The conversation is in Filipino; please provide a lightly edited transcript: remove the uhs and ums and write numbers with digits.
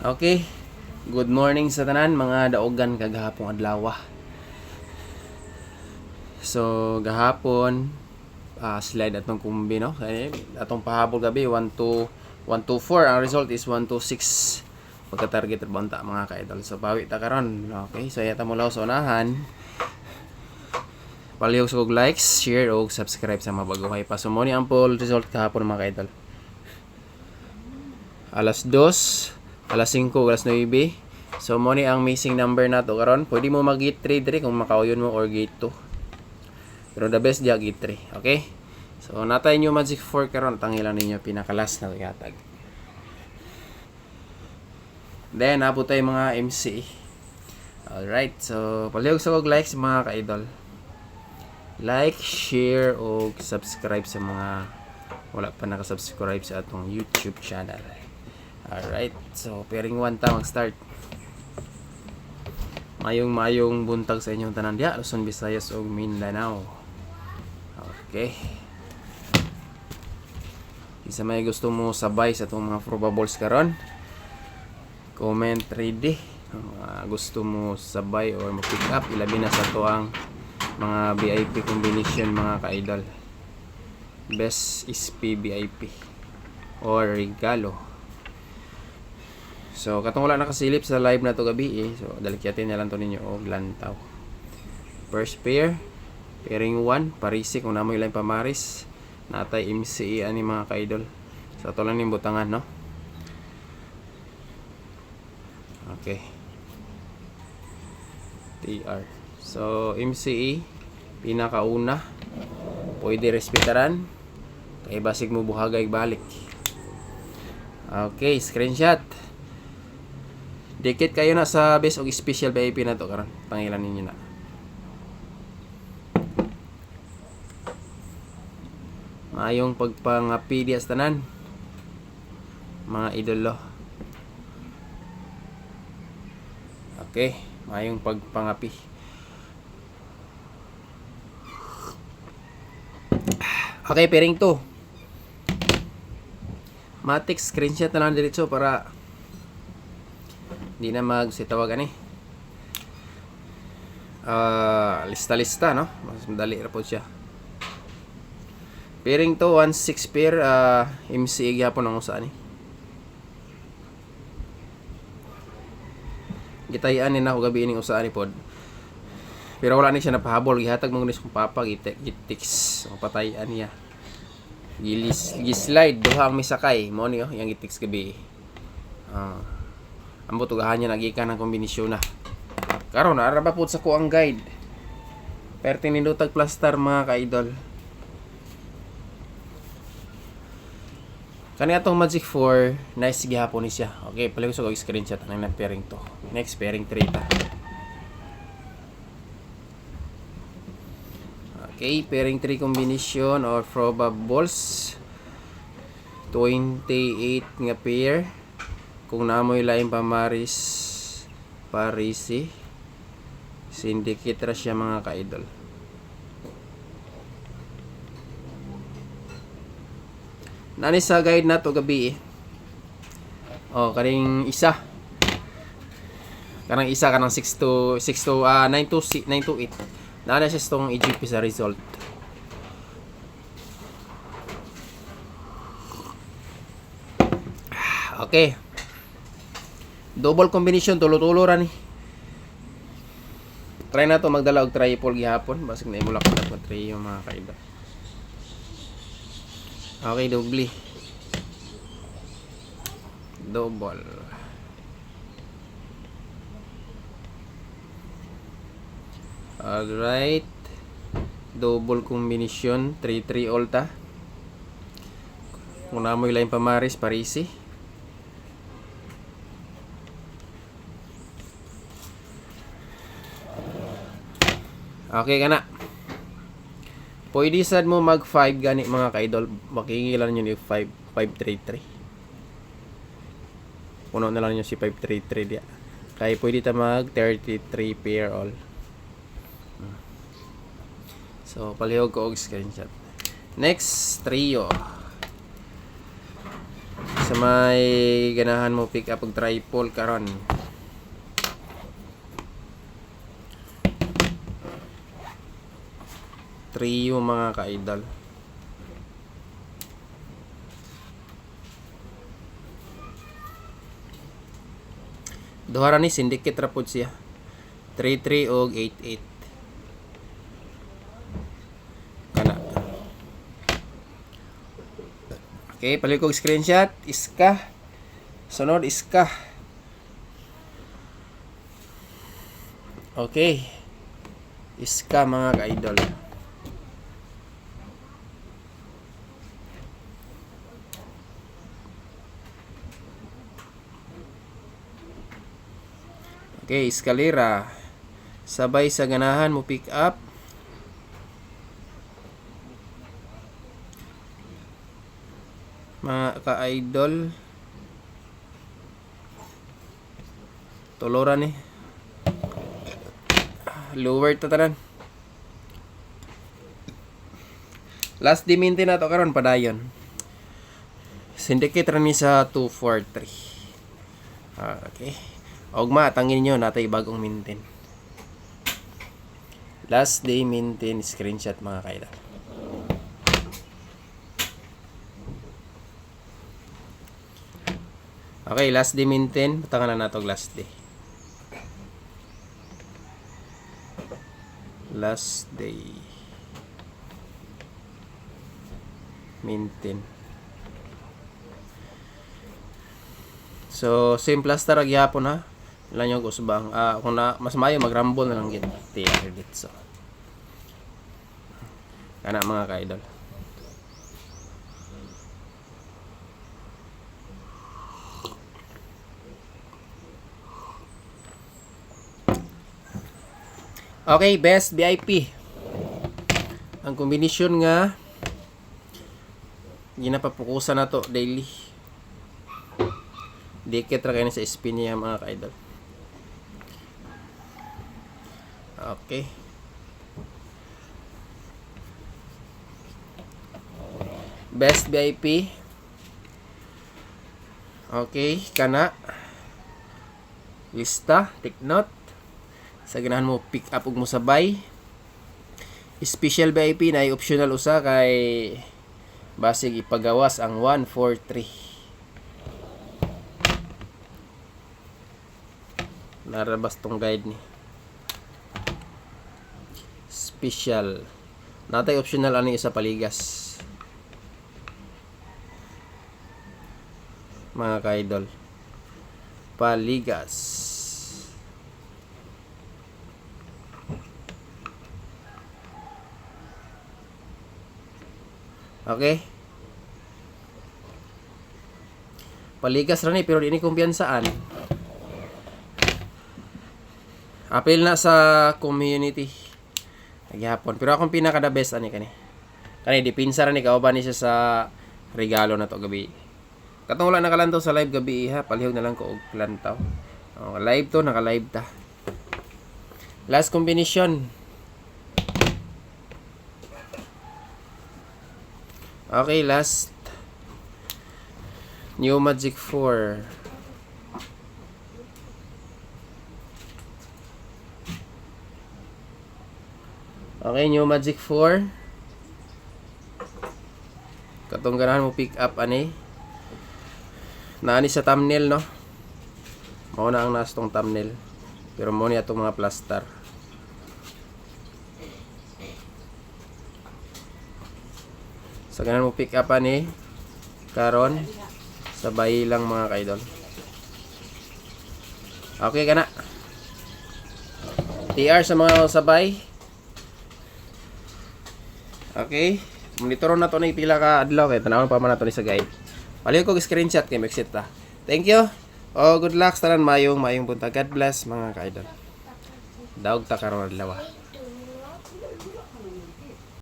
Okay. Good morning sa tanan mga daogan kagahapong adlaw. So gahapon slide atong kumbi no. Atong pahabol gabi 124 ang result is 126 pagka target banta mga ka-idol. So bawi ta karon. Okay, so yata mo law sa unahan. Palihog sa likes, share o subscribe sa mga bago kay pa. So mo ni ang poll result kahapon mga ka-idol. Alas 2, alas 5, alas 9. So mo ni ang missing number nato karon. Pwede mo mag-gate 3 dire kung makauyon mo or gate 2. Pero the best dia gate 3, okay? So natay nyo magic 4 karon, tangilan ninyo pinakalas na ihatag. Then abot tay mga MC. Alright, so palihog sa likes mga ka-idol. Like, share o subscribe sa mga wala pa nakasubscribe sa atong YouTube channel. Alright, so pairing 1 ta mag-start. Mayong buntag sa inyong tanan diya, Luzon, Visayas ug Mindanao. Okay. Isa may gusto mo sabay sa itong mga probables karon, comment ready. Gusto mo sabay or ma-pick up, ilabi na sa tuang mga VIP combination mga ka-idol. Best is PVIP or regalo. So katong wala nakasilip sa live na to gabi so dalikyatin na lang to ninyo og lantaw. First pair, pairing 1, Parisi kung namoy lang pamaris. Natay MCE ani mga ka-idol. So ato lang ning butangan no. Okay. TR. So MCE pinakauna. Pwede respetaran kay basig mo buhagay balik. Okay, screenshot. Dikit kayo na sa base og special VIP na to karon. Pangilan ninyo na. Maayong pagpangapi di sa tanan mga idolo. Okay, maayong pagpangapi. Okay, pairing 2. Matic screenshot na lang diretso para di na magsitawag ani. Lista-lista no. Mas madali ra po siya. Pairing to 1-6 pair MCE gyapon ang usa ni. Gitayan ni na ko gabi ining usa ni pod. Pero wala ni siya napahabol, gihatag mo gunis kong papa gitix. So patayan niya. Gislide duha ang misakay mo ni yang gitix gabi. Ang butugahan niya nagikan ng kombinasyon na. Karon ara ba pud sa ko ang guide. Perti nindutag plaster mga ka-idol. Kani atong Magic 4, nice gihapon ni siya. Okay, palihog sa og screenshot ang pairing to. Next pairing 3 ta. Okay, pairing 3 combination or probables. 28 nga pair. Kung namoy lain pamaris Parisi, syndicate ra siya mga ka-idol. Nani sa guide na to gabi kaning isa. Kanang isa kanang 6 to 9 to 8. Nana siya stong EGP sa result. Okay. Double combination tulo-tulo ra ni. Try na to magdala og triple gihapon, basig na imulak na ko trio mga ka-idol. Okay, doble. Double. Alright. Double combination 3-3 all ta. Kung namoy lain pamaris Parisi. Okay ka na. Pwede sad mo mag 5 gani mga ka-idol. Makingilan nyo ni 5-3-3. Puno na lang nyo si 5-3-3 diya. Kaya pwede ta mag 33 pair all. So palihog ko og screenshot. Next trio. Sa may ganahan mo pick up og tripod karon. Trio mga ka-idol. Duha ra ni syndicate ra pud siya. 33 og 88. Kana. Okay, palikog screenshot. Iska. Sunod iska. Okay. Iska mga ka-idol. Okay, eskalera. Sabay sa ganahan mo pick up. Mga ka-idol. Toloran eh. Lower tatanan. Last diminti na to karon padayon. Syndicate ra ni sa 243. Okay. Ogma, tangin nyo, natay bagong mintin. Last day mintin, screenshot mga kaidol. Okay, last day mintin. Patangan na nato last day. Last day mintin. So, same plaster agyapon ha. Ilan yung usbang. Kung na, mas mayo magrambol na lang git. Tiyer dito. Kana mga ka-idol. Okay, best VIP. Ang kombinasyon nga ginapapukusan na to daily. Dikit ra kayo sa spin niya mga ka-idol. Okay. Best VIP. Okay, kana. Lista, take note. Sa ganahan mo pick up ug mo sabay. Special VIP na optional usa kay basig ipagawas ang 143. Narabas tong guide ni. Special. Natay optional ani isa paligas. Mga ka-idol. Paligas. Okay. Paligas ra ni pero di ni kumpiyansaan. Apil na sa community. Nagyapon. Pero akong pinaka the best ani kani. Kani dipinsa ra ni kauban ni siya sa regalo na to gabi. Katong wala nakalantaw sa live gabi ha, palihog na lang ko og lantaw. Live to, naka-live ta. Last combination. Okay, last. New Magic 4. Okay, New Magic 4. Katong ganahan mo pick up ani. Naani sa thumbnail no. Mao na ang nastong thumbnail. Pero mo ni atong mga plaster. Sa ganahan mo pick up ani karon sabay lang mga ka-idol. Okay kana. TR sa mga sabay. Okay, monitoron na to na ipila ka adlaw kay tanawon pa man nato ni sa guide. Paliw ko screenshot kay exit ta. Thank you. Good luck sa tanan mayong buntag. God bless mga ka-idol. Daog ta karon adlaw.